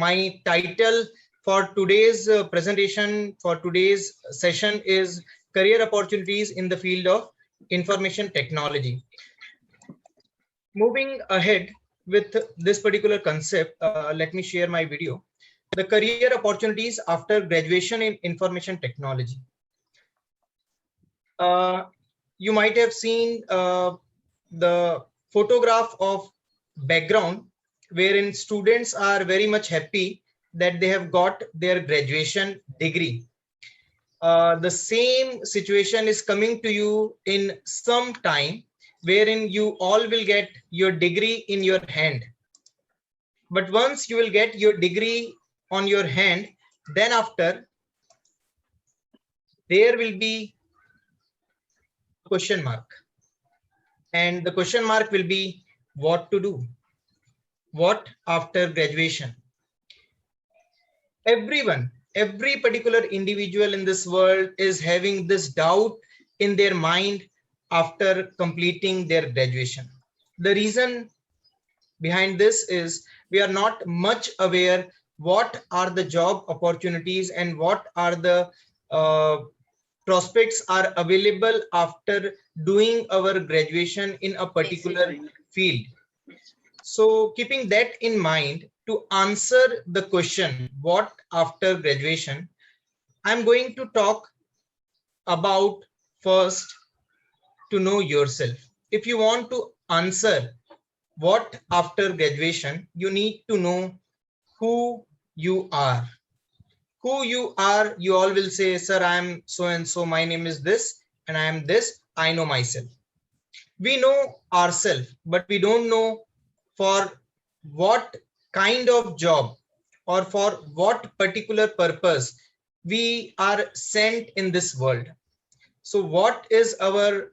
my title for today's presentation, for today's session is Career Opportunities in the Field of Information Technology. Moving ahead with this particular concept, let me share my video. The career opportunities after graduation in information technology. You might have seen the photograph of background wherein students are very much happy that they have got their graduation degree. The same situation is coming to you in some time wherein you all will get your degree in your hand. But once you will get your degree on your hand, then after there will be question mark. And the question mark will be what to do. What after graduation? Everyone, every particular individual in this world is having this doubt in their mind after completing their graduation. The reason behind this is we are not much aware what are the job opportunities and what are the prospects are available after doing our graduation in a particular field. So keeping that in mind, to answer the question, what after graduation, I'm going to talk about first to know yourself. If you want to answer what after graduation, you need to know who you are. Who you are, you all will say, sir, I am so and so, my name is this, and I am this, I know myself. We know ourselves, but we don't know for what kind of job or for what particular purpose we are sent in this world. So what is our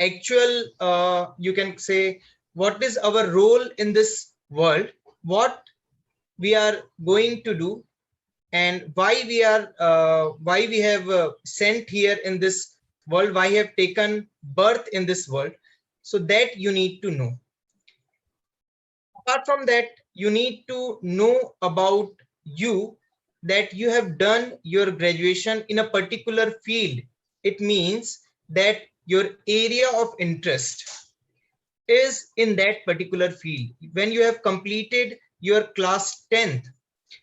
actual, you can say, what is our role in this world, what we are going to do, and why we have sent here in this world, why have taken birth in this world. So that you need to know. Apart from that, you need to know about you, that you have done your graduation in a particular field. It means that your area of interest is in that particular field. When you have completed your class 10th,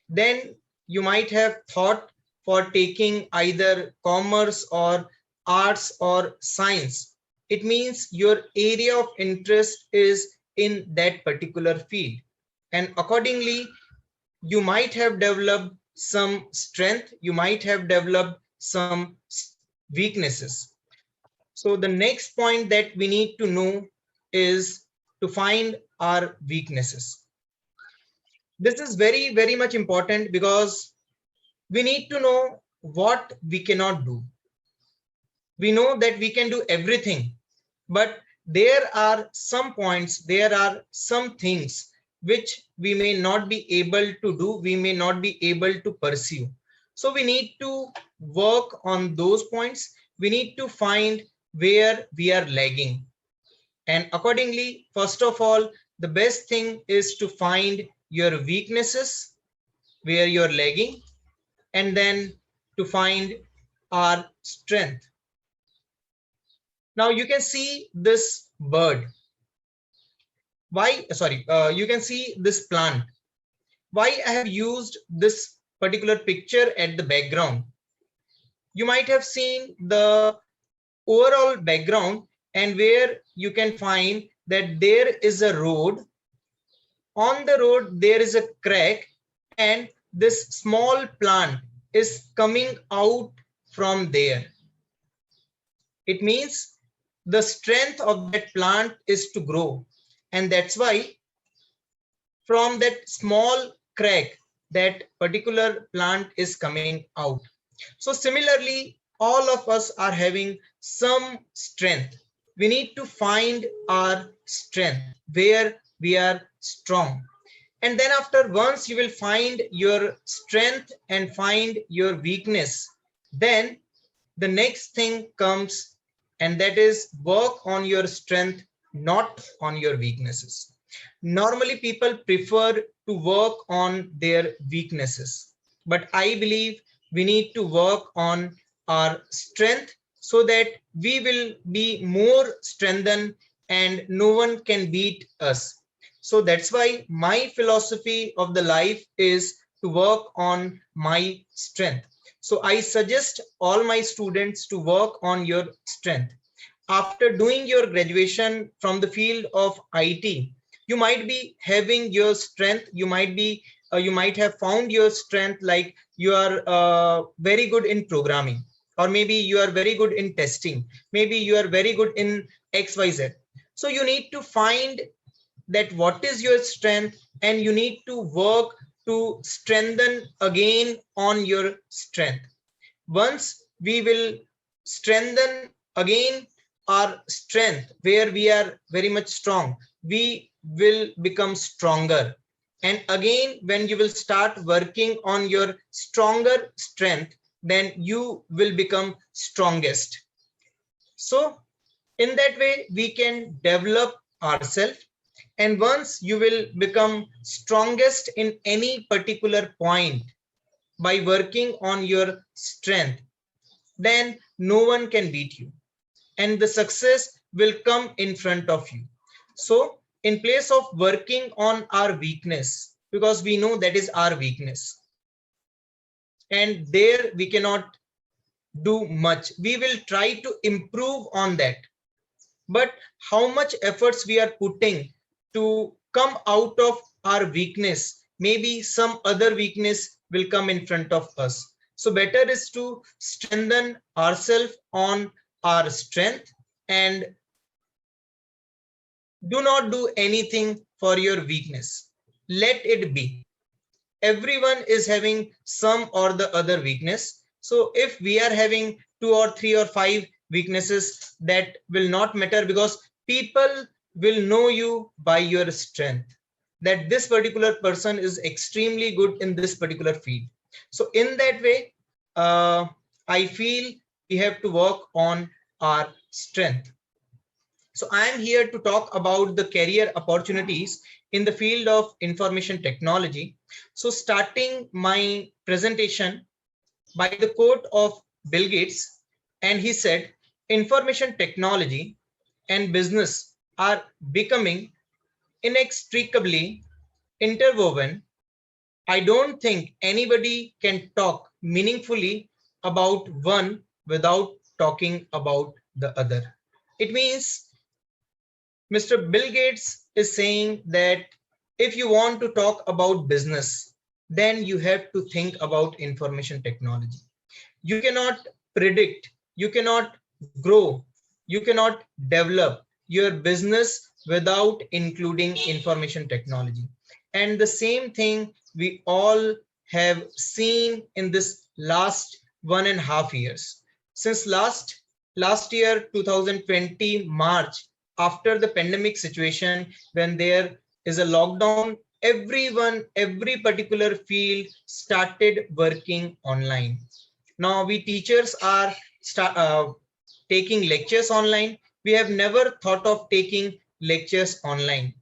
then you might have thought for taking either commerce or arts or science. It means your area of interest is in that particular field. And accordingly, you might have developed some strength, you might have developed some weaknesses. So the next point that we need to know is to find our weaknesses. This is very, very much important because we need to know what we cannot do. We know that we can do everything, but there are some points, there are some things which we may not be able to do, we may not be able to pursue. So we need to work on those points. We need to find where we are lagging. And accordingly, first of all, the best thing is to find your weaknesses, where you're lagging, and then to find our strength. Now you can see this bird. You can see this plant. Why I have used this particular picture at the background? You might have seen the overall background, and where you can find that there is a road. On the road, there is a crack, and this small plant is coming out from there. It means the strength of that plant is to grow. And that's why from that small crack, that particular plant is coming out. So similarly, all of us are having some strength. We need to find our strength, where we are strong. And then after, once you will find your strength and find your weakness, then the next thing comes, and that is work on your strength, not on your weaknesses. Normally people prefer to work on their weaknesses, but I believe we need to work on our strength so that we will be more strengthened and no one can beat us. So that's why my philosophy of the life is to work on my strength. So I suggest all my students to work on your strength. After doing your graduation from the field of IT, you might be having your strength. You might have found your strength, like you are very good in programming, or maybe you are very good in testing. Maybe you are very good in XYZ. So you need to find that what is your strength, and you need to work to strengthen again on your strength. Once we will strengthen again our strength where we are very much strong, we will become stronger. And again, when you will start working on your stronger strength, then you will become strongest. So in that way, we can develop ourselves. And once you will become strongest in any particular point by working on your strength, then no one can beat you and the success will come in front of you. So in place of working on our weakness, because we know that is our weakness, and there we cannot do much, we will try to improve on that. But how much efforts we are putting to come out of our weakness, maybe some other weakness will come in front of us. So better is to strengthen ourselves on our strength, and do not do anything for your weakness. Let it be. Everyone is having some or the other weakness. So if we are having 2 or 3 or 5 weaknesses, that will not matter, because people will know you by your strength, that this particular person is extremely good in this particular field. So in that way, I feel we have to work on our strength. So I am here to talk about the career opportunities in the field of information technology. So starting my presentation by the quote of Bill Gates, and he said, information technology and business are becoming inextricably interwoven. I don't think anybody can talk meaningfully about one without talking about the other. It means Mr. Bill Gates is saying that if you want to talk about business, then you have to think about information technology. You cannot predict, you cannot grow, you cannot develop your business without including information technology. And the same thing we all have seen in this last 1.5 years. Since last year, 2020 March, after the pandemic situation, when there is a lockdown, every particular field started working online. Now we teachers are taking lectures online. We have never thought of taking lectures online.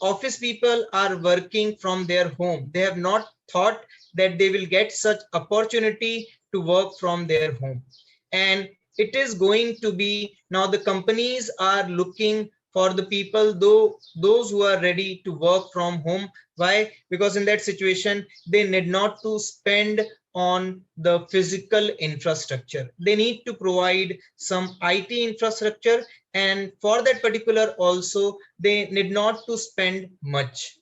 Office people are working from their home. They have not thought that they will get such opportunity to work from their home. And it is going to be, now the companies are looking for the people, those who are ready to work from home. Why? Because in that situation, they need not to spend on the physical infrastructure. They need to provide some IT infrastructure, and for that particular also they need not to spend much,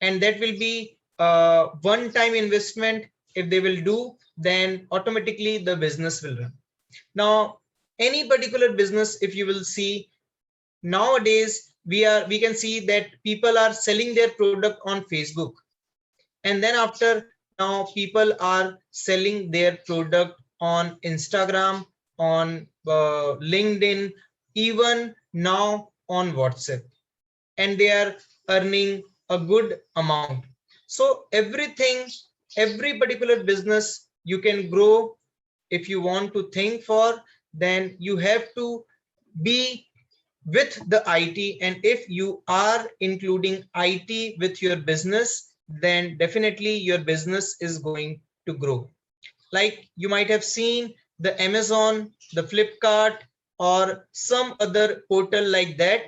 and that will be a one-time investment. If they will do, then automatically the business will run. Now any particular business, if you will see, nowadays we can see that people are selling their product on Facebook, and then after, now people are selling their product on Instagram, on LinkedIn, even now on WhatsApp, and they are earning a good amount. So everything, every particular business you can grow. If you want to think for, then you have to be with the IT, and if you are including IT with your business, then definitely your business is going to grow. Like you might have seen the Amazon, the Flipkart, or some other portal like that.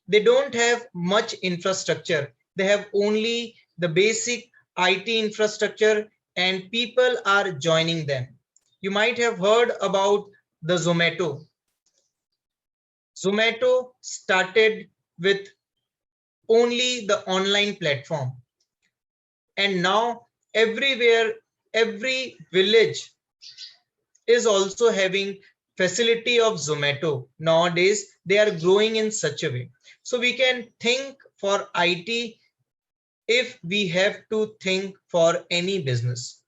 They don't have much infrastructure. They have only the basic IT infrastructure, and people are joining them. You might have heard about the Zomato. Zomato started with only the online platform, and now everywhere, every village is also having facility of Zomato. Nowadays, they are growing in such a way. So we can think for IT if we have to think for any business.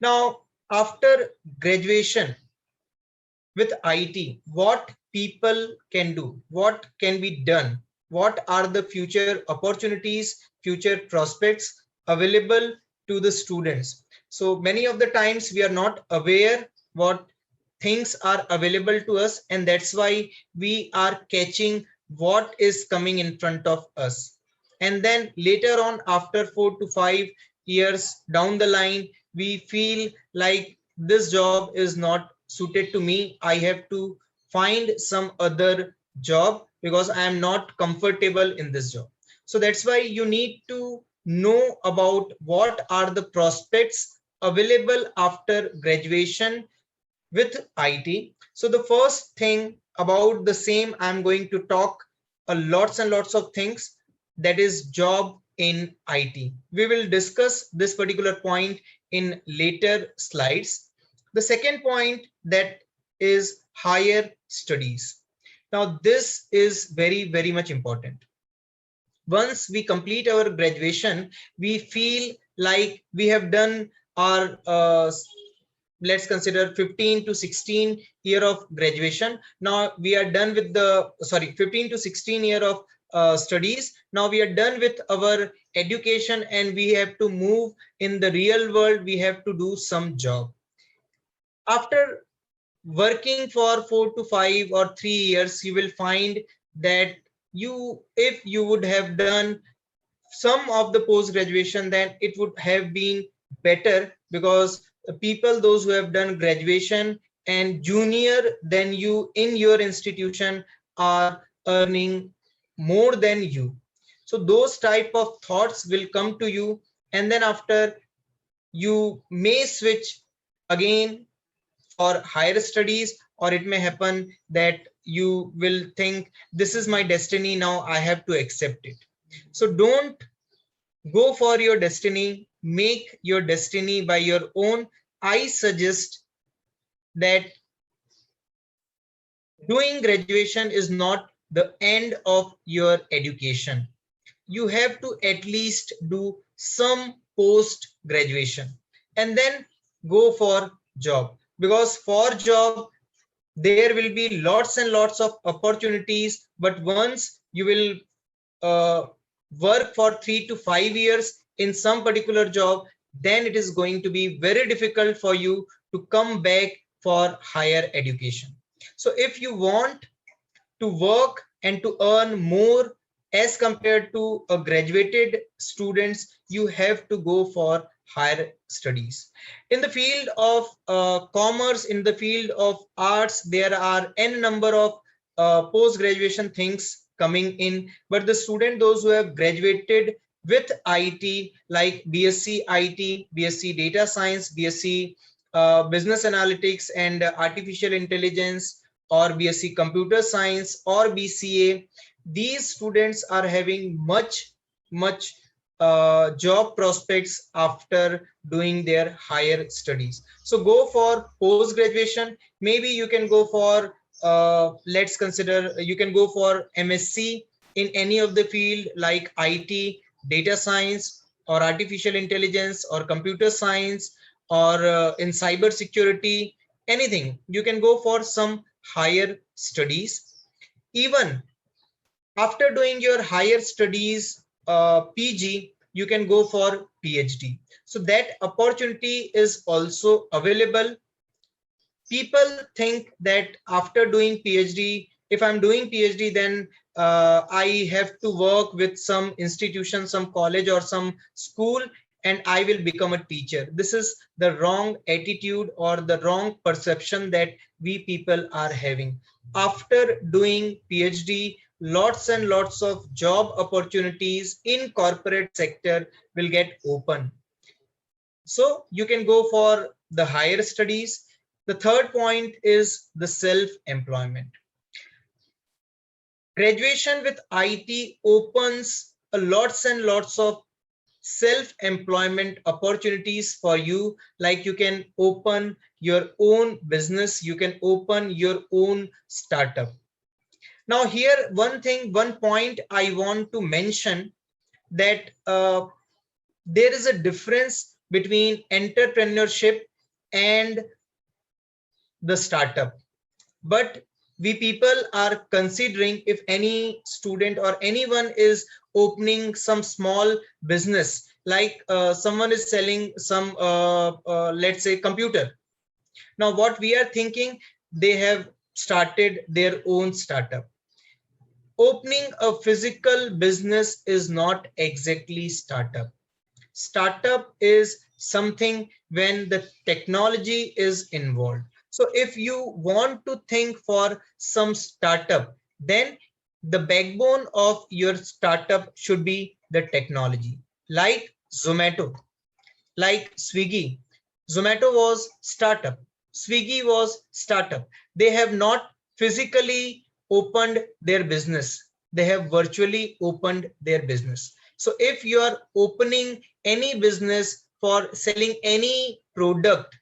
Now, after graduation with IT, what people can do, what can be done, what are the future opportunities, future prospects available to the students. So many of the times we are not aware what things are available to us, and that's why we are catching what is coming in front of us. And then later on, after 4 to 5 years down the line, we feel like this job is not suited to me. I have to find some other job because I am not comfortable in this job. So that's why you need to know about what are the prospects available after graduation with IT. So the first thing about the same, I'm going to talk a lots and lots of things, that is job in IT. We will discuss this particular point in later slides. The second point, that is higher studies. Now this is very, very much important. Once we complete our graduation, we feel like we have done our let's consider 15 to 16 year of graduation. Now we are done with the 15 to 16 year of studies. Now we are done with our education and we have to move in the real world. We have to do some job. After working for 4 to 5 or 3 years, you will find that if you would have done some of the post graduation, then it would have been better, because the people, those who have done graduation and junior than you in your institution, are earning more than you. So those type of thoughts will come to you, and then after, you may switch again for higher studies, or it may happen that you will think this is my destiny, now I have to accept it. So don't go for your destiny, make your destiny by your own. I suggest that doing graduation is not the end of your education. You have to at least do some post graduation and then go for job, because for job there will be lots and lots of opportunities, but once you will work for 3 to 5 years in some particular job, then it is going to be very difficult for you to come back for higher education. So if you want to work and to earn more as compared to a graduated students, you have to go for higher studies. In the field of commerce, in the field of arts, there are n number of post graduation things coming in, but the student, those who have graduated with IT, like BSc IT, BSc data science, BSc business analytics and artificial intelligence, or BSc computer science, or BCA, these students are having much job prospects after doing their higher studies. So go for post graduation. Maybe you can go for let's consider, you can go for MSc in any of the field like IT, data science, or artificial intelligence, or computer science, or in cyber security, anything. You can go for some higher studies. Even after doing your higher studies, PG, you can go for PhD. So that opportunity is also available. People think that after doing PhD, if I'm doing PhD, then I have to work with some institution, some college or some school, and I will become a teacher. This is the wrong attitude or the wrong perception that we people are having. After doing PhD, lots and lots of job opportunities in corporate sector will get open. So you can go for the higher studies. The third point is the self-employment. Graduation with IT opens a lots and lots of self-employment opportunities for you. Like you can open your own business, you can open your own startup. Now here one point I want to mention, that there is a difference between entrepreneurship and the startup. But we people are considering, if any student or anyone is opening some small business, like someone is selling some let's say computer. Now what we are thinking, they have started their own startup. Opening a physical business is not exactly startup. Startup is something when the technology is involved. So if you want to think for some startup, then the backbone of your startup should be the technology. Like Zomato, like Swiggy. Zomato was startup, Swiggy was startup. They have not physically opened their business, they have virtually opened their business. So if you are opening any business for selling any product,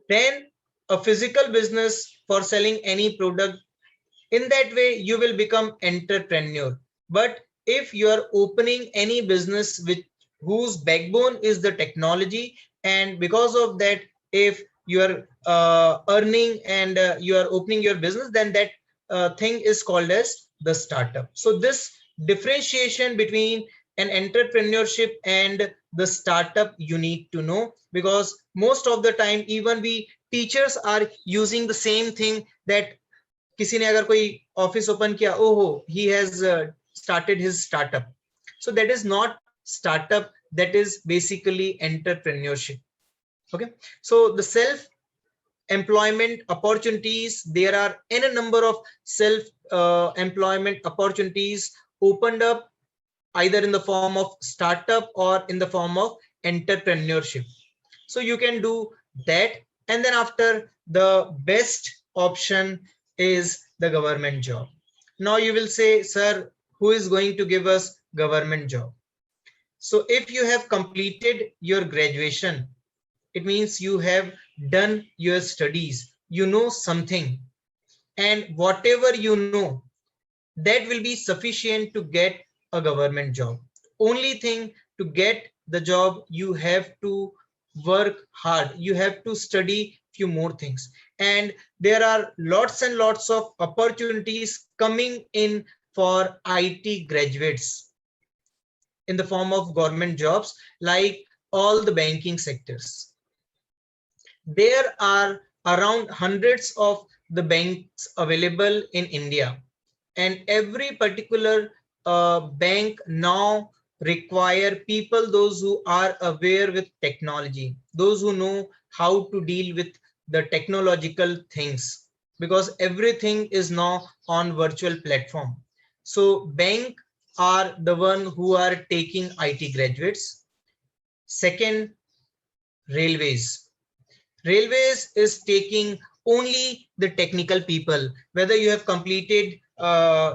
then a physical business for selling any product, in that way you will become entrepreneur. But if you are opening any business with whose backbone is the technology, and because of that, if you are earning and you are opening your business, then that thing is called as the startup. So this differentiation between an entrepreneurship and the startup you need to know, because most of the time even we teachers are using the same thing, that किसी ने अगर कोई office open किया, ओहो he has started his startup. So that is not startup, that is basically entrepreneurship. Okay, so the self employment opportunities, there are n number of self employment opportunities opened up, either in the form of startup or in the form of entrepreneurship. So you can do that. And then after, the best option is the government job. Now you will say, sir, who is going to give us government job? So if you have completed your graduation, it means you have done your studies, you know something, and whatever you know, that will be sufficient to get a government job. Only thing, to get the job you have to work hard, you have to study few more things, and there are lots and lots of opportunities coming in for IT graduates in the form of government jobs, like all the banking sectors. There are around hundreds of the banks available in India, and every particular bank now require people, those who are aware with technology, those who know how to deal with the technological things, because everything is now on virtual platform. So bank are the one who are taking IT graduates. Second, railways. Railways is taking only the technical people, whether you have completed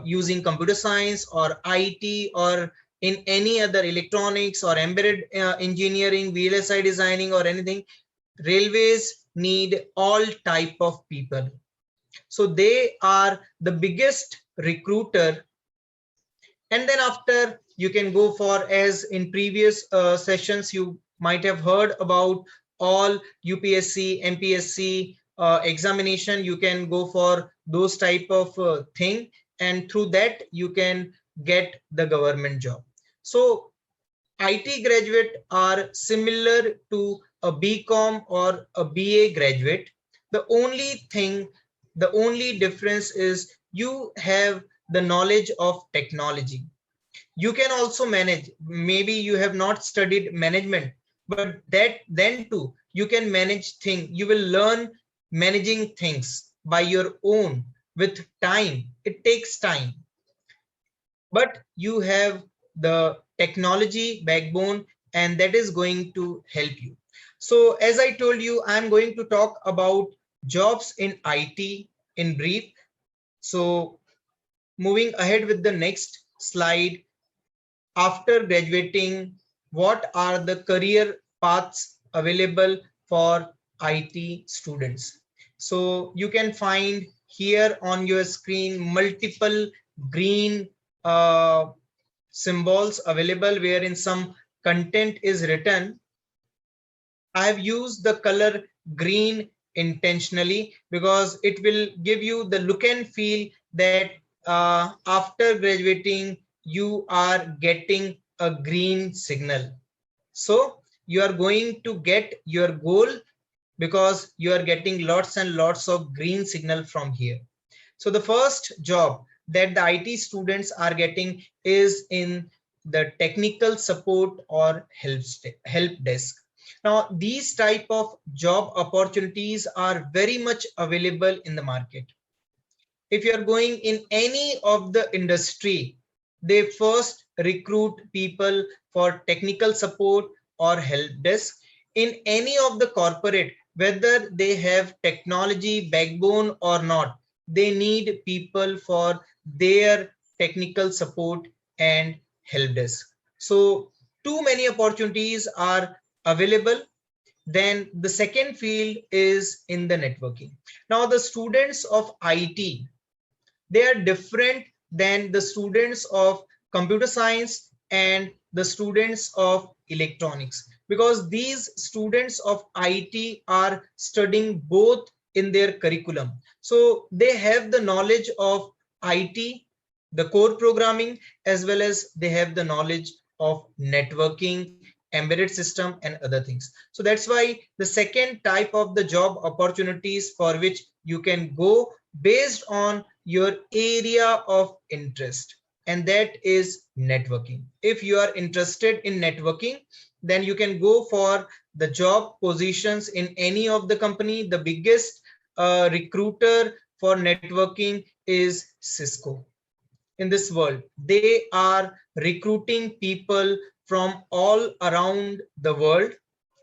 using computer science or IT or in any other electronics or embedded engineering, VLSI designing or anything. Railways need all type of people. So they are the biggest recruiter. And then after, you can go for, as in previous sessions you might have heard about all UPSC, MPSC examination, you can go for those type of thing, and through that you can get the government job. So IT graduate are similar to a BCom or a BA graduate. The only thing The only difference is you have the knowledge of technology. You can also manage. Maybe you have not studied management, but that then too you can manage things. You will learn managing things by your own with time. It takes time, but you have the technology backbone, and that is going to help you. So as I told you, I'm going to talk about jobs in IT in brief. So moving ahead with the next slide, after graduating, what are the career paths available for IT students? So you can find here on your screen multiple green uh, symbols available wherein some content is written. I have used the color green intentionally because it will give you the look and feel that after graduating, you are getting a green signal. So you are going to get your goal because you are getting lots and lots of green signal from here. So the first job that the IT students are getting is in the technical support or help desk. Now, these type of job opportunities are very much available in the market. If you are going in any of the industry, they first recruit people for technical support or help desk. In any of the corporate, whether they have technology backbone or not, they need people for their technical support and help desk. So too many opportunities are available. Then the second field is in the networking. Now the students of IT, they are different than the students of computer science and the students of electronics, because these students of IT are studying both in their curriculum. So they have the knowledge of IT, the core programming, as well as they have the knowledge of networking, embedded system, and other things. So that's why the second type of the job opportunities for which you can go based on your area of interest, and that is networking. If you are interested in networking, then you can go for the job positions in any of the company. The biggest recruiter for networking is Cisco in this world. They are recruiting people from all around the world.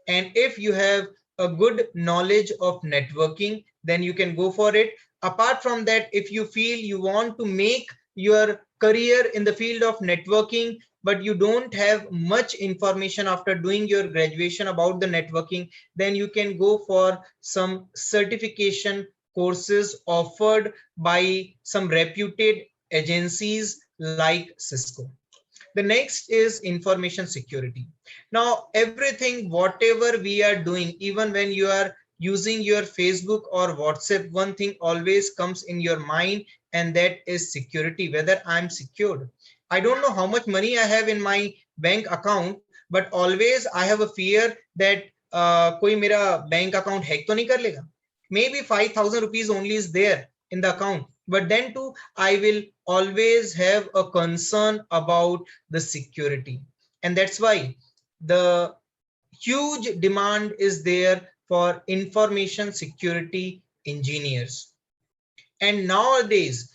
And if you have a good knowledge of networking, then you can go for it. Apart from that, if you feel you want to make your career in the field of networking, but you don't have much information after doing your graduation about the networking, then you can go for some certification courses offered by some reputed agencies like Cisco. The next is information security. Now, everything, whatever we are doing, even when you are using your Facebook or WhatsApp, one thing always comes in your mind, and that is security, whether I'm secured. I don't know how much money I have in my bank account, but always I have a fear that कोई मेरा bank account hack तो नहीं कर लेगा. Maybe 5,000 rupees only is there in the account, but then too I will always have a concern about the security. And that's why the huge demand is there for information security engineers. And nowadays,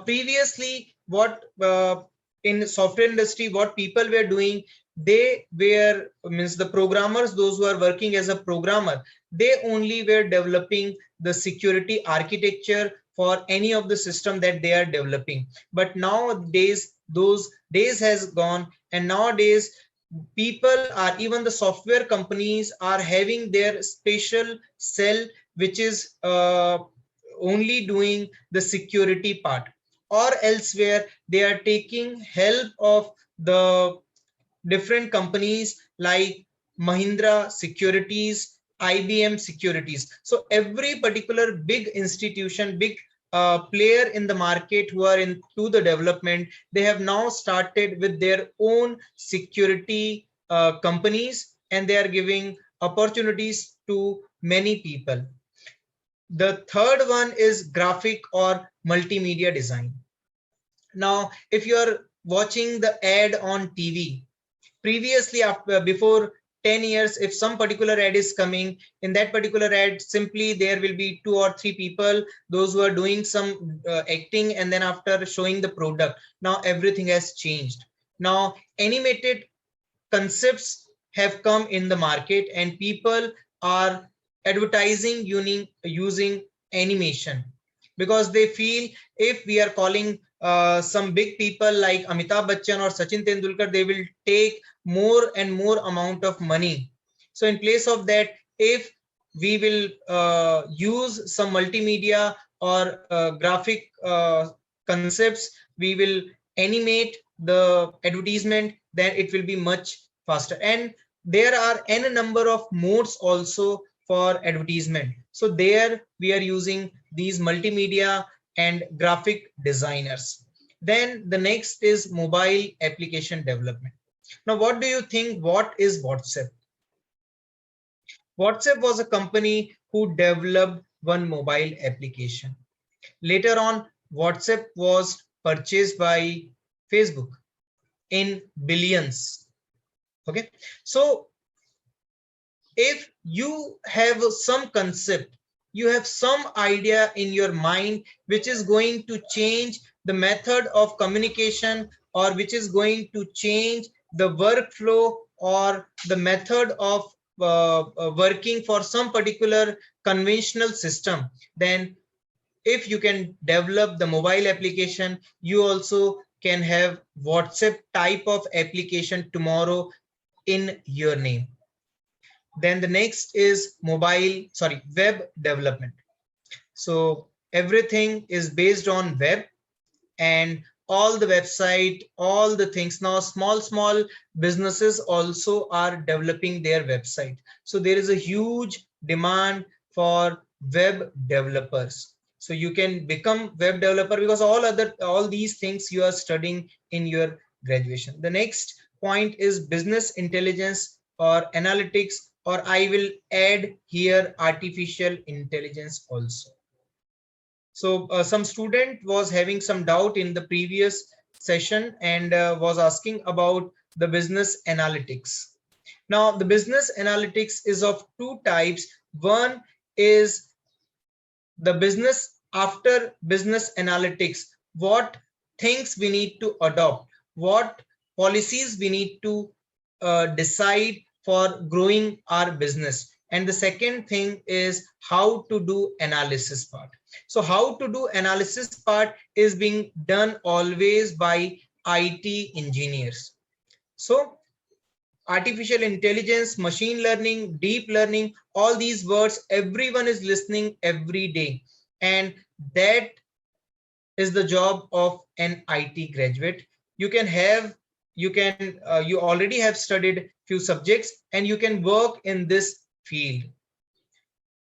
previously what in software industry, what people were doing, they were, means the programmers, those who are working as a programmer, they only were developing the security architecture for any of the system that they are developing. But nowadays those days has gone, and nowadays people are, even the software companies are having their special cell which is only doing the security part, or elsewhere they are taking help of the different companies like Mahindra Securities, IBM Securities. So every particular big institution, big player in the market who are into the development, they have now started with their own security companies, and they are giving opportunities to many people. The third one is graphic or multimedia design. Now, if you're watching the ad on TV, previously, after before 10 years, if some particular ad is coming, in that particular ad simply there will be 2 or 3 people, those who are doing some acting, and then after showing the product. Now everything has changed. Now animated concepts have come in the market, and people are advertising using animation, because they feel if we are calling some big people like Amitabh Bachchan or Sachin Tendulkar, they will take more and more amount of money. So in place of that, if we will use some multimedia or graphic concepts, we will animate the advertisement, then it will be much faster. And there are n number of modes also for advertisement. So there we are using these multimedia and graphic designers. Then the next is mobile application development. Now, what do you think? What is WhatsApp? WhatsApp was a company who developed one mobile application. Later on, WhatsApp was purchased by Facebook in billions. Okay, so if you have some concept, you have some idea in your mind which is going to change the method of communication, or which is going to change the workflow or the method of working for some particular conventional system, then if you can develop the mobile application, you also can have WhatsApp type of application tomorrow in your name. Then the next is web development. So everything is based on web, and all the website, all the things. Now small businesses also are developing their website. So there is a huge demand for web developers. So you can become web developer because all these things you are studying in your graduation. The next point is business intelligence or analytics, or I will add here artificial intelligence also. So some student was having some doubt in the previous session and was asking about the business analytics. Now the business analytics is of two types. One is the business after business analytics. What things we need to adopt, what policies we need to decide for growing our business. And the second thing is how to do analysis part. So how to do analysis part is being done always by IT engineers. So artificial intelligence, machine learning, deep learning, all these words, everyone is listening every day. And that is the job of an IT graduate. You already have studied few subjects and you can work in this field.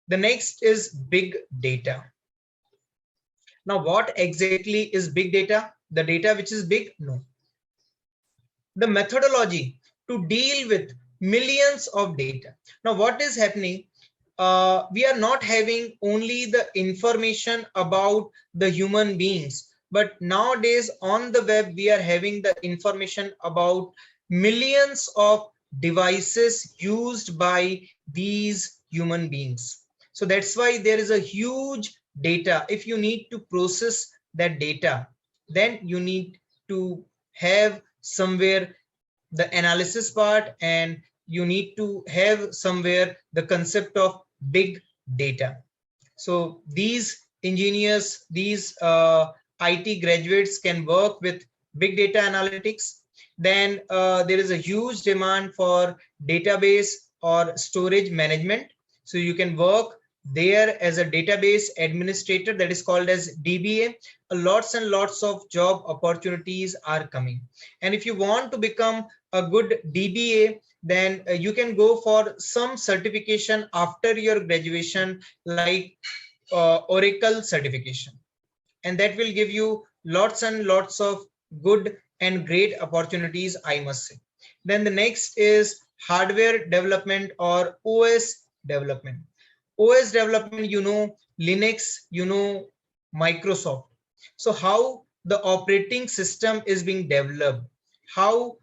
The next is big data. Now, what exactly is big data? The data which is big? No. The methodology to deal with millions of data. Now, what is happening? We are not having only the information about the human beings, but nowadays on the web, we are having the information about millions of devices used by these human beings. So that's why there is a huge data. If you need to process that data, then you need to have somewhere the analysis part, and you need to have somewhere the concept of big data. So these engineers, these IT graduates can work with big data analytics. Then there is a huge demand for database or storage management. So you can work there as a database administrator, that is called as DBA. Lots and lots of job opportunities are coming. And if you want to become a good DBA, then you can go for some certification after your graduation, like Oracle certification, and that will give you lots and lots of good and great opportunities, I must say. Then the next is hardware development or OS development. OS development, Linux, Microsoft. So how the operating system is being developed, how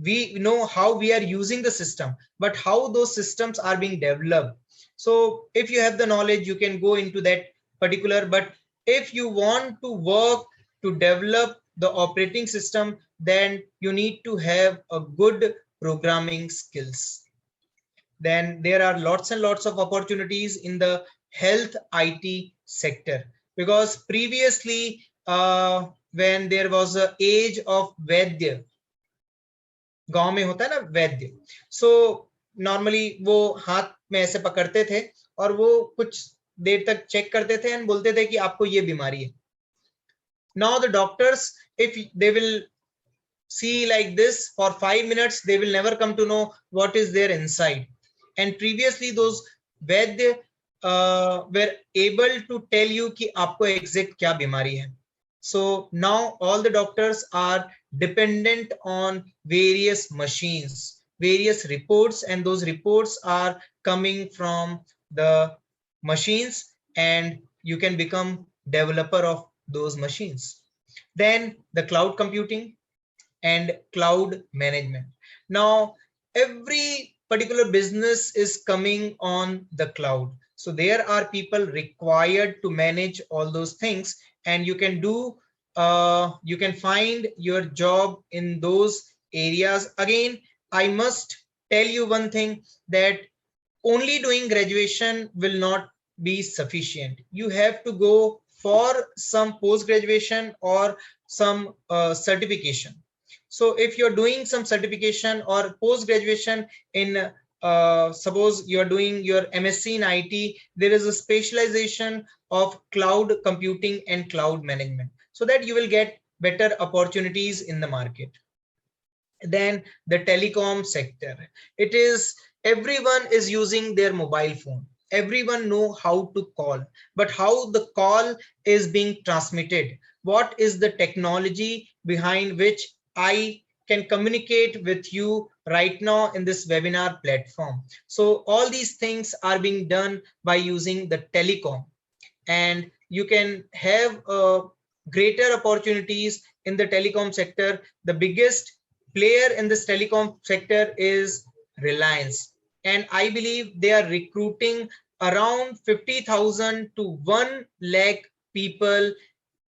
we know how we are using the system, but how those systems are being developed. So if you have the knowledge, you can go into that particular, but if you want to work to develop the operating system, then you need to have a good programming skills. Then there are lots and lots of opportunities in the health IT sector, because previously when there was a age of Vaidya, गांव में होता है ना वैद्य, so normally वो हाथ में ऐसे पकड़ते थे और वो कुछ देर तक चेक करते थे एंड बोलते थे कि आपको ये बीमारी है. Now the doctors, if they will see like this for 5 minutes, they will never come to know what is there inside. And previously those Vaidya were able to tell you कि आपको exact क्या बीमारी है. So now all the doctors are dependent on various machines, various reports, and those reports are coming from the machines, and you can become developer of those machines. Then the cloud computing and cloud management. Now every particular business is coming on the cloud, so there are people required to manage all those things, and you can do you can find your job in those areas. Again, I must tell you one thing, that only doing graduation will not be sufficient. You have to go for some post graduation or some certification. So if you're doing some certification or post graduation in suppose you're doing your MSc in IT, there is a specialization of cloud computing and cloud management, so that you will get better opportunities in the market. Then the telecom sector, it is everyone is using their mobile phone, everyone know how to call, but how the call is being transmitted, what is the technology behind which I can communicate with you right now in this webinar platform. So all these things are being done by using the telecom, and you can have greater opportunities in the telecom sector. The biggest player in this telecom sector is Reliance, and I believe they are recruiting around 50,000 to 1 lakh people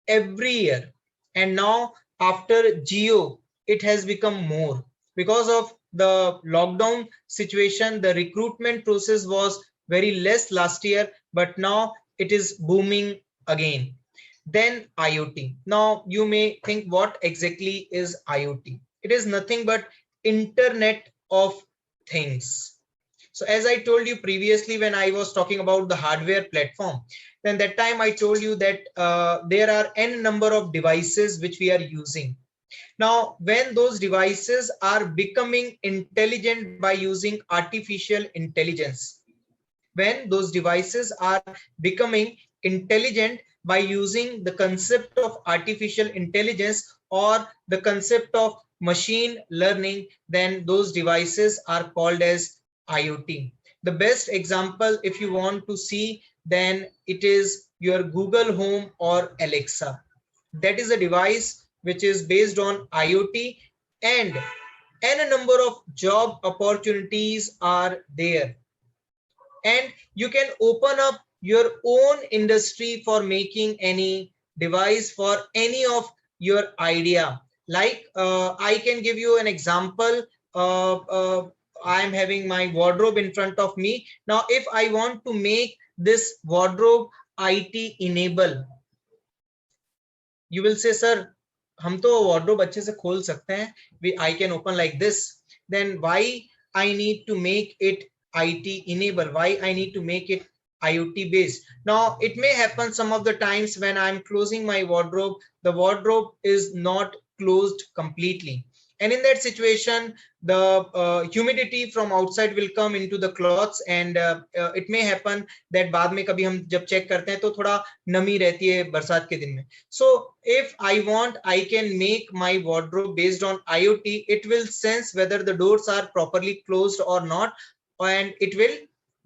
every year. And now after Geo, it has become more. Because of the lockdown situation, the recruitment process was very less last year, but now it is booming again. Then IoT. Now you may think, what exactly is IoT? It is nothing but Internet of Things. So as I told you previously, when I was talking about the hardware platform, then that time I told you that there are n number of devices which we are using. Now, when those devices are becoming intelligent by using artificial intelligence, when those devices are becoming intelligent by using the concept of artificial intelligence or the concept of machine learning, then those devices are called as IoT. The best example, if you want to see, then it is your Google Home or Alexa. That is a device which is based on IoT, and a number of job opportunities are there, and you can open up your own industry for making any device for any of your idea. Like I can give you an example. I am having my wardrobe in front of me. Now if I want to make this wardrobe IT enable, you will say, sir, हम तो wardrobe अच्छे से खोल सकते हैं, I can open like this. Then why I need to make it IT enable? Why I need to make it IoT based? Now it may happen some of the times when I'm closing my wardrobe, the wardrobe is not closed completely, and in that situation the humidity from outside will come into the clothes, and it may happen that बाद में कभी हम जब check करते हैं तो थोड़ा नमी रहती है बरसात के दिन में. So if I want, I can make my wardrobe based on IoT. It will sense whether the doors are properly closed or not, and it will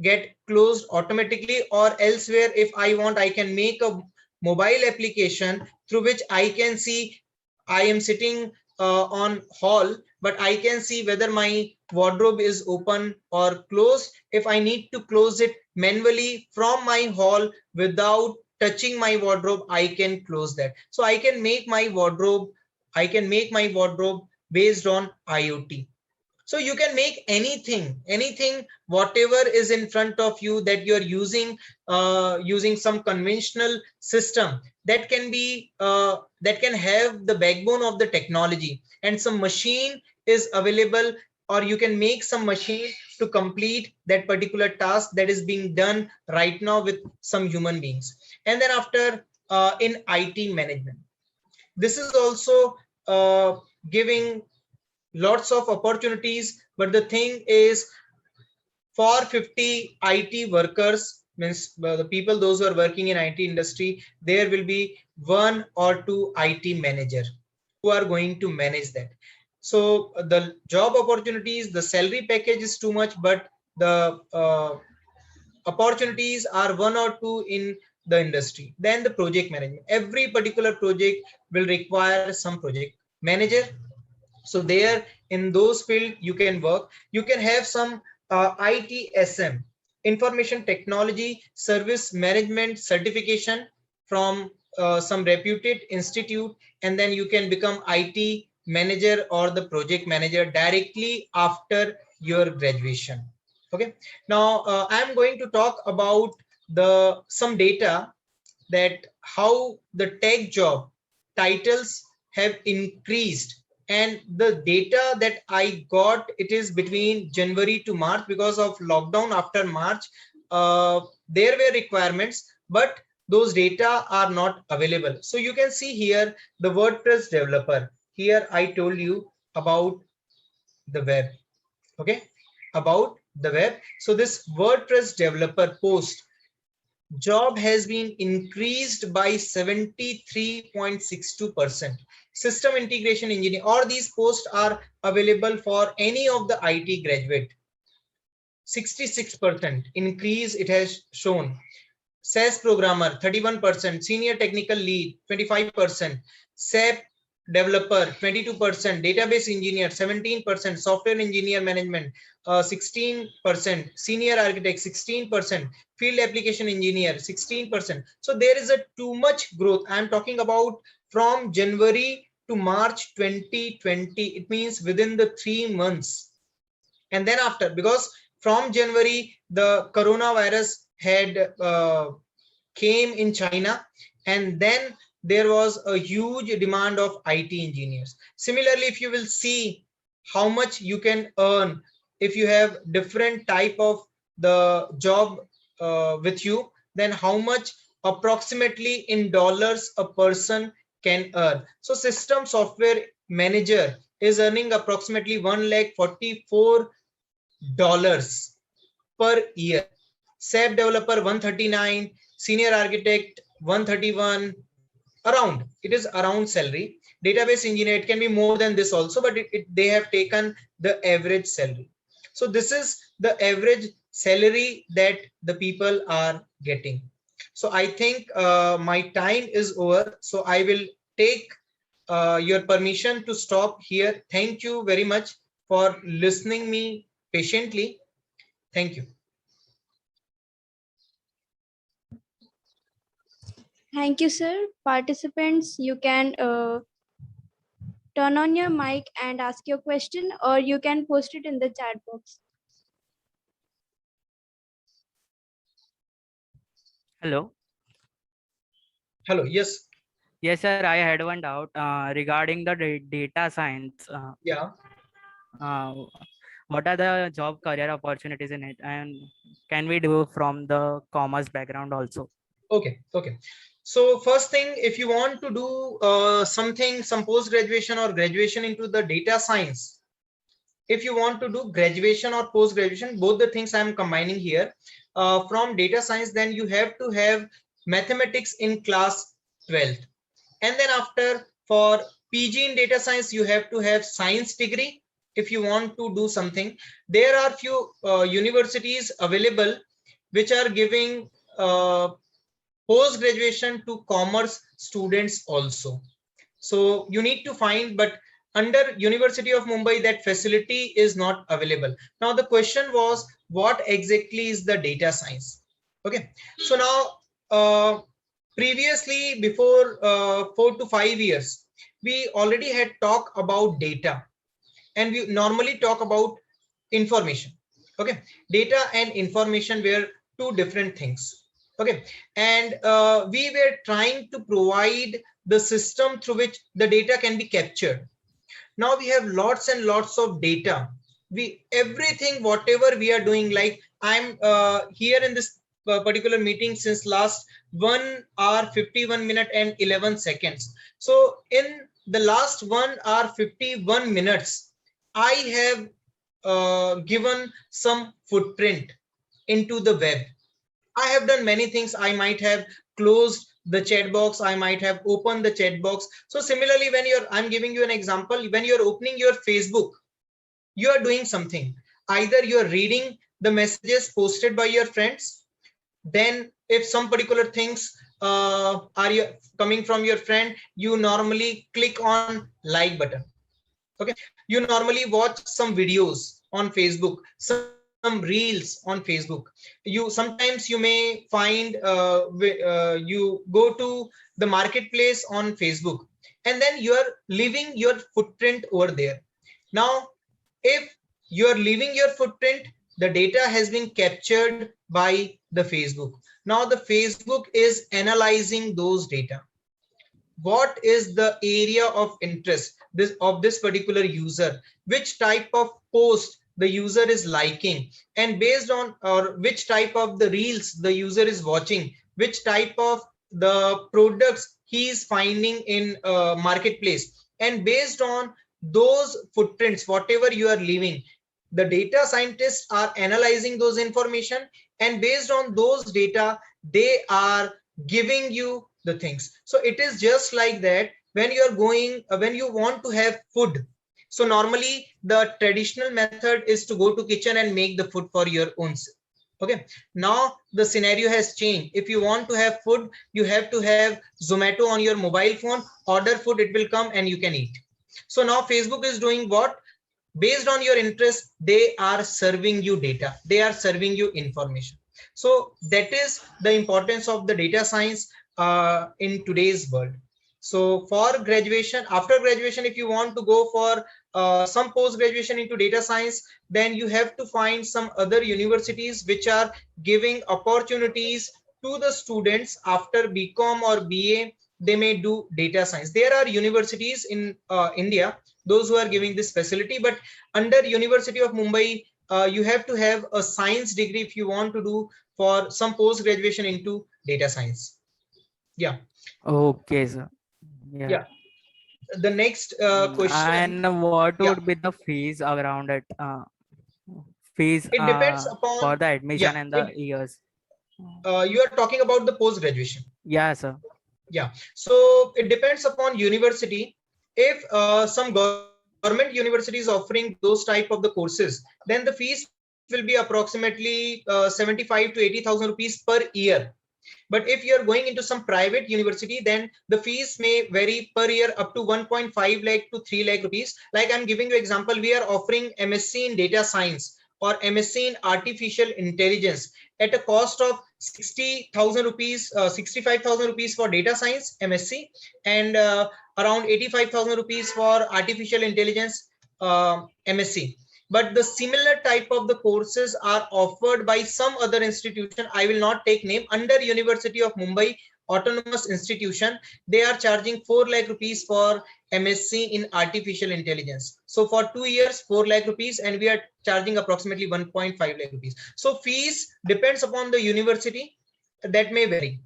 get closed automatically, or elsewhere if I want, I can make a mobile application through which I can see I am sitting on hall, but I can see whether my wardrobe is open or closed. If I need to close it manually from my hall without touching my wardrobe, I can close that. So I can make my wardrobe, based on IoT. So you can make anything whatever is in front of you that you're using some conventional system that can be that can have the backbone of the technology, and some machine is available, or you can make some machine to complete that particular task that is being done right now with some human beings. And then after in IT management, this is also giving lots of opportunities, but the thing is, for 50 IT workers, means the people those who are working in IT industry, there will be one or two IT manager who are going to manage that. So the job opportunities, the salary package is too much, but the opportunities are one or two in the industry. Then the project management, every particular project will require some project manager. So there in those field you can work. You can have some ITSM, information technology service management certification from some reputed institute, and then you can become IT manager or the project manager directly after your graduation. Okay, now I'm going to talk about the some data that how the tech job titles have increased. And the data that I got, it is between January to March. Because of lockdown, after March there were requirements, but those data are not available. So you can see here the WordPress developer. Here I told you about the web. Okay, about the web. So this WordPress developer post job has been increased by 73.62%. System integration engineer, or these posts are available for any of the IT graduate. 66% increase it has shown. SAS programmer 31%, senior technical lead 25%, SAP developer 22%, database engineer 17%, software engineer management 16%, senior architect 16%, field application engineer 16%. So there is a too much growth. I am talking about from January to March 2020. It means within the 3 months. And then after, because from January the coronavirus had came in China, and then there was a huge demand of IT engineers. Similarly, if you will see how much you can earn if you have different type of the job with you, then how much approximately in dollars a person can earn. So system software manager is earning approximately $1,44 per year. SAP developer 139, senior architect 131, around, it is around salary. Database engineer, it can be more than this also, but they have taken the average salary. So this is the average salary that the people are getting. So I think my time is over, so I will take your permission to stop here. Thank you very much for listening me patiently. Thank you. Thank you, sir. Participants, you can turn on your mic and ask your question, or you can post it in the chat box. Hello. Hello. Yes. Yes, sir. I had one doubt regarding the data science. Yeah. What are the job career opportunities in it, and can we do from the commerce background also? Okay. Okay. So first thing, if you want to do something, some post graduation or graduation into the data science, if you want to do graduation or post graduation, both the things I am combining here, from data science, then you have to have mathematics in class 12th. And then after, for PG in data science, you have to have science degree. if you want to do something, there are few universities available which are giving post graduation to commerce students also. So you need to find, but under University of Mumbai that facility is not available. Now the question was, what exactly is the data science? Okay, so now previously, before 4 to 5 years, we already had talked about data, and we normally talk about information. Okay, data and information were two different things. Okay, and we were trying to provide the system through which the data can be captured. Now we have lots and lots of data. We everything whatever we are doing, like I'm here in this particular meeting since last 1 hour 51 minute and 11 seconds. So in the last 1 hour 51 minutes, I have given some footprint into the web. I have done many things. I might have closed the chat box. I might have opened the chat box. So similarly, when I'm giving you an example, when you're opening your Facebook, you are doing something. Either you're reading the messages posted by your friends. Then if some particular things are coming from your friend, you normally click on like button. Okay, you normally watch some videos on Facebook, some reels on Facebook. Sometimes you may find you go to the marketplace on Facebook, and then you are leaving your footprint over there. Now if you are leaving your footprint, the data has been captured by the Facebook. Now the Facebook is analyzing those data. What is the area of interest of this particular user, which type of post the user is liking, and based on, or which type of the reels the user is watching, which type of the products he is finding in marketplace, and based on those footprints whatever you are leaving, the data scientists are analyzing those information, and based on those data they are giving you the things. So it is just like that. When you are going, when you want to have food, so normally the traditional method is to go to kitchen and make the food for your own self. Okay, now the scenario has changed. If you want to have food, you have to have Zomato on your mobile phone, order food, it will come and you can eat. So now Facebook is doing what? Based on your interest, they are serving you data, they are serving you information. So that is the importance of the data science in today's world. So for graduation, after graduation, if you want to go for some post graduation into data science, then you have to find some other universities which are giving opportunities to the students after BCom or BA. They may do data science. There are universities in India, those who are giving this facility, but under University of Mumbai, you have to have a science degree if you want to do for some post graduation into data science. Yeah. Okay, sir. Yeah. Yeah. The next question. And what Yeah. would be the fees around it? Fees It depends for upon. the admission Yeah. and the years. You are talking about the post graduation. Yeah, sir. Yeah. So it depends upon university. If some government university is offering those type of the courses, then the fees will be approximately 75 to 80,000 rupees per year. But if you're going into some private university, then the fees may vary per year up to 1.5 lakh to 3 lakh rupees. Like I'm giving you example, we are offering MSc in data science or MSc in artificial intelligence at a cost of 60,000 rupees, 65,000 rupees for data science MSc, and around 85,000 rupees for artificial intelligence MSc. But the similar type of the courses are offered by some other institution. I will not take name. Under University of Mumbai Autonomous Institution, they are charging 4 lakh rupees for MSc in artificial intelligence. So for 2 years, 4 lakh rupees, and we are charging approximately 1.5 lakh rupees. So fees depends upon the university, that may vary.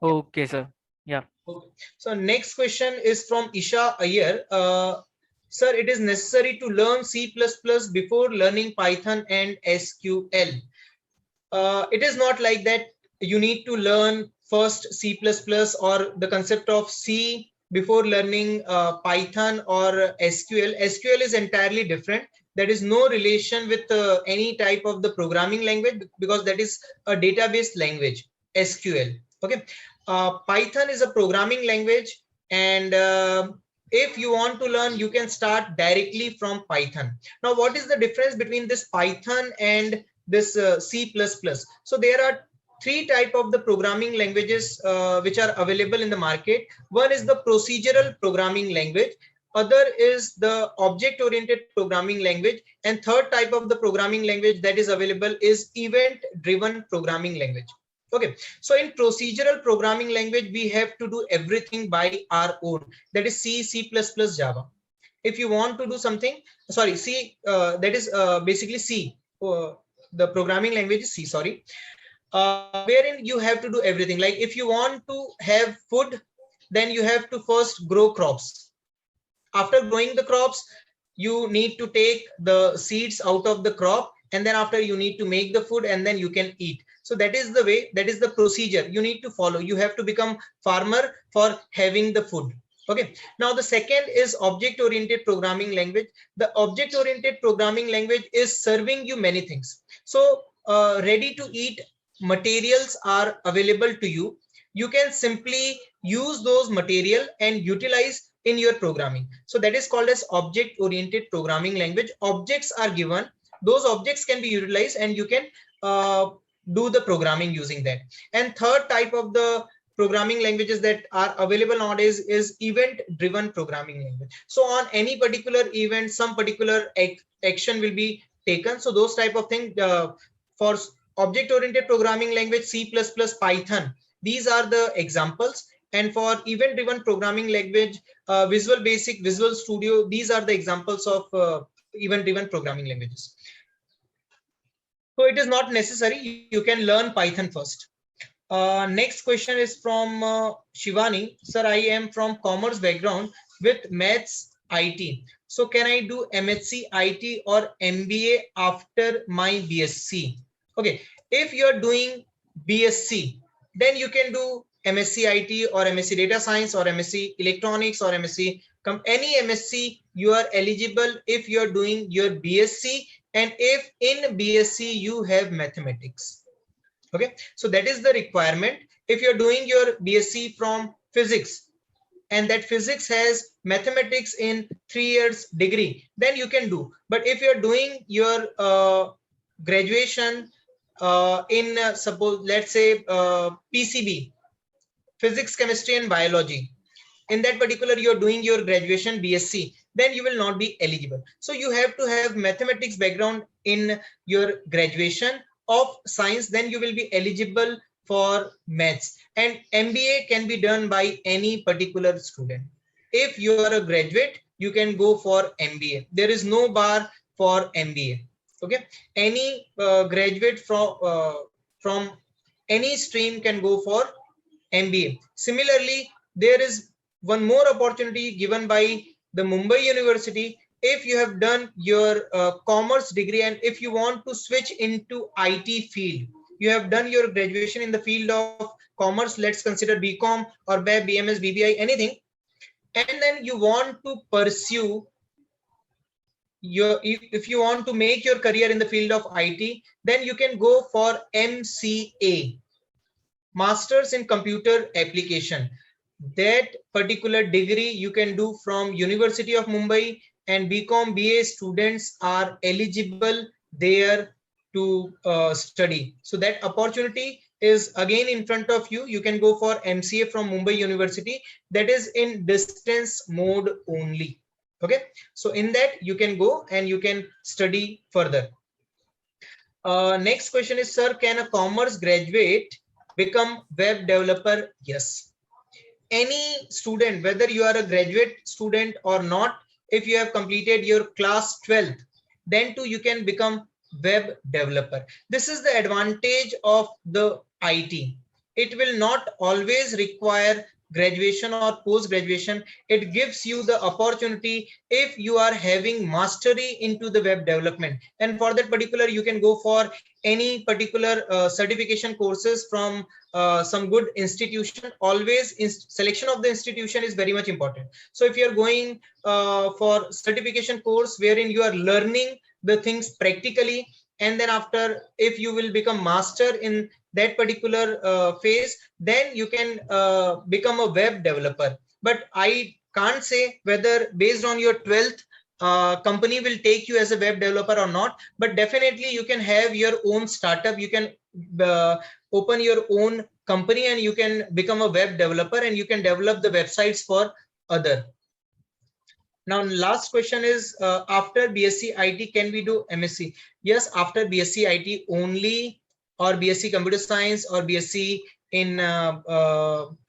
Okay, sir. Yeah. Okay. So next question is from Isha Iyer. Sir, it is necessary to learn C++ before learning Python and SQL. It is not like that. You need to learn first C++ or the concept of C before learning Python or SQL. SQL is entirely different. There is no relation with any type of the programming language, because that is a database language, SQL. Okay. Python is a programming language, and if you want to learn, you can start directly from Python. Now, what is the difference between this Python and this C++? So there are three type of the programming languages which are available in the market. One is the procedural programming language, other is the object oriented programming language, and third type of the programming language that is available is event driven programming language. Okay, so in procedural programming language, we have to do everything by our own. That is C, C++, Java. If you want to do something, sorry, C, that is basically C. The programming language is C, sorry. Wherein you have to do everything. Like if you want to have food, then you have to first grow crops. After growing the crops, you need to take the seeds out of the crop, and then after you need to make the food, and then you can eat. So that is the way, that is the procedure you need to follow. You have to become farmer for having the food. Okay. Now the second is object oriented programming language. The object oriented programming language is serving you many things. So ready to eat materials are available to you. You can simply use those material and utilize in your programming. So that is called as object oriented programming language. Objects are given, those objects can be utilized, and you can do the programming using that. And third type of the programming languages that are available nowadays is event driven programming language. So on any particular event, some particular action will be taken. So those type of things for object oriented programming language, C++, Python, these are the examples. And for event driven programming language, Visual Basic, Visual Studio, these are the examples of event driven programming languages. So it is not necessary, you can learn Python first. Next question is from Shivani. Sir, I am from commerce background with maths IT. So can I do MSc IT or MBA after my BSc? Okay, if you are doing BSc, then you can do MSc IT or MSc Data Science or MSc Electronics or MSc, any MSc you are eligible if you are doing your BSc, and if in BSc you have mathematics. Okay, so that is the requirement. If you're doing your BSc from physics, and that physics has mathematics in 3 years degree, then you can do. But if you're doing your graduation in suppose, let's say PCB, physics, chemistry and biology, in that particular you're doing your graduation BSc, then you will not be eligible. So you have to have mathematics background in your graduation of science, then you will be eligible for maths. And MBA can be done by any particular student. If you are a graduate, you can go for MBA. There is no bar for MBA. Okay, any graduate from any stream can go for MBA. Similarly, there is one more opportunity given by the Mumbai University. If you have done your commerce degree, and if you want to switch into IT field, you have done your graduation in the field of commerce, let's consider BCom or BAB, BMS, BBI, anything, and then you want to pursue your, if you want to make your career in the field of IT, then you can go for MCA, Masters in Computer Application. That particular degree you can do from University of Mumbai, and BCom BA students are eligible there to study. So that opportunity is again in front of you. You can go for MCA from Mumbai University, that is in distance mode only. Okay, so in that you can go and you can study further. Next question is, sir, can a commerce graduate become web developer? Yes. Any student, whether you are a graduate student or not, if you have completed your class 12th, then too you can become web developer. This is the advantage of the IT. It will not always require graduation or post graduation, it gives you the opportunity if you are having mastery into the web development, and for that particular you can go for any particular certification courses from some good institution. Always selection of the institution is very much important. So if you are going for certification course wherein you are learning the things practically, and then after if you will become master in that particular phase, then you can become a web developer. But I can't say whether based on your 12th company will take you as a web developer or not, but definitely you can have your own startup, you can open your own company and you can become a web developer and you can develop the websites for other. Now, last question is after BSc IT, can we do MSc? Yes, after BSc IT only, or BSc Computer Science, or BSc in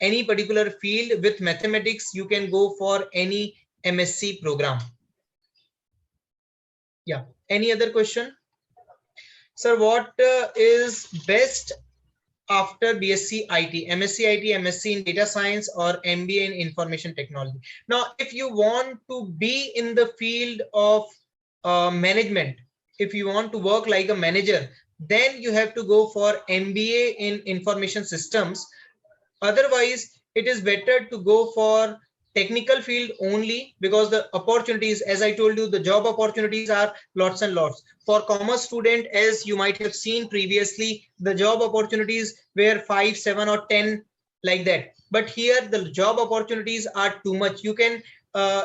any particular field with mathematics, you can go for any MSc program. Yeah. Any other question? Sir, what is best after BSc IT, MSc IT, MSc in data science, or MBA in information technology? Now, if you want to be in the field of management, if you want to work like a manager, then you have to go for MBA in information systems. Otherwise, it is better to go for technical field only, because the opportunities, as I told you, the job opportunities are lots and lots. For commerce student, as you might have seen previously, the job opportunities were 5, 7 or 10 like that. But here the job opportunities are too much. You can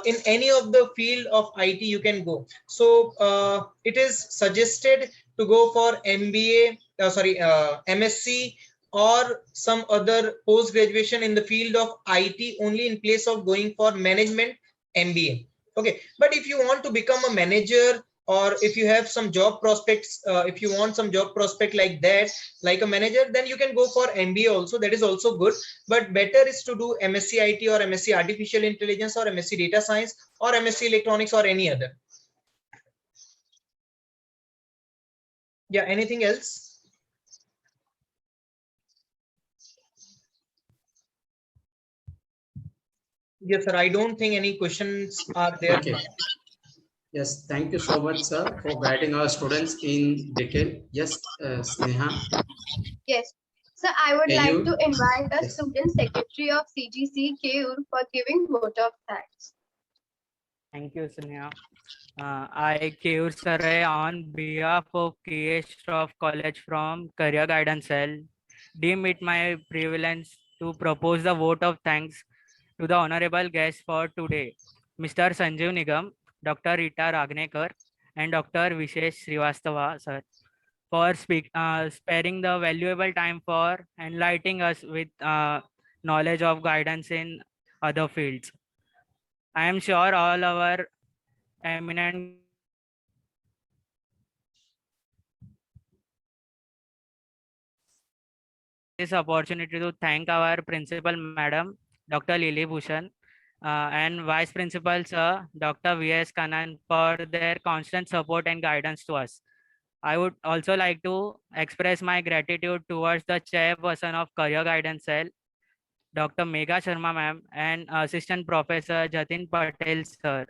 in any of the field of IT you can go. So it is suggested to go for MBA, MSc or some other post graduation in the field of IT only in place of going for management MBA. Okay, but if you want to become a manager, or if you have some job prospects, if you want some job prospect like that, like a manager, then you can go for MBA also. That is also good, but better is to do MSc IT or MSc Artificial Intelligence or MSc Data Science or MSc Electronics or any other. Yeah, anything else? Yes, sir. I don't think any questions are there. Okay. Yes, thank you so much, sir, for guiding our students in detail. Yes, Sneha. Yes. So I would Can like you- to invite the Yes. student secretary of CGC KUR for giving vote of thanks. Thank you, Sneha. I, Keur Saray, on behalf of KS Shroff College from Career Guidance Cell, deem it my privilege to propose the vote of thanks to the honorable guests for today, Mr. Sanjeev Nigam, Dr. Rita Rangnekar, and Dr. Vishesh Shrivastava, sir, for sparing the valuable time for enlightening us with knowledge of guidance in other fields. I am sure all our eminent this opportunity to thank our principal madam, Dr. Lily Bhushan, and vice principal sir, Dr. V.S. Kanan, for their constant support and guidance to us. I would also like to express my gratitude towards the chairperson of Career Guidance Cell, Dr. Megha Sharma ma'am, and Assistant Professor Jatin Patel sir,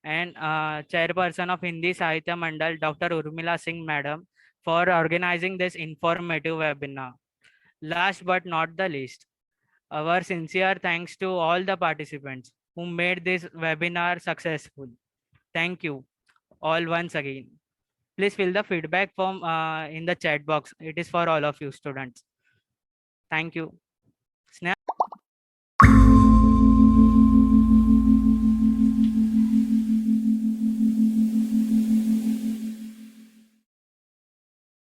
and chairperson of Hindi Sahitya Mandal, Dr. Urmila Singh madam, for organizing this informative webinar. Last but not the least, our sincere thanks to all the participants who made this webinar successful. Thank you all once again. Please fill the feedback form in the chat box. It is for all of you students. Thank you. Sneha?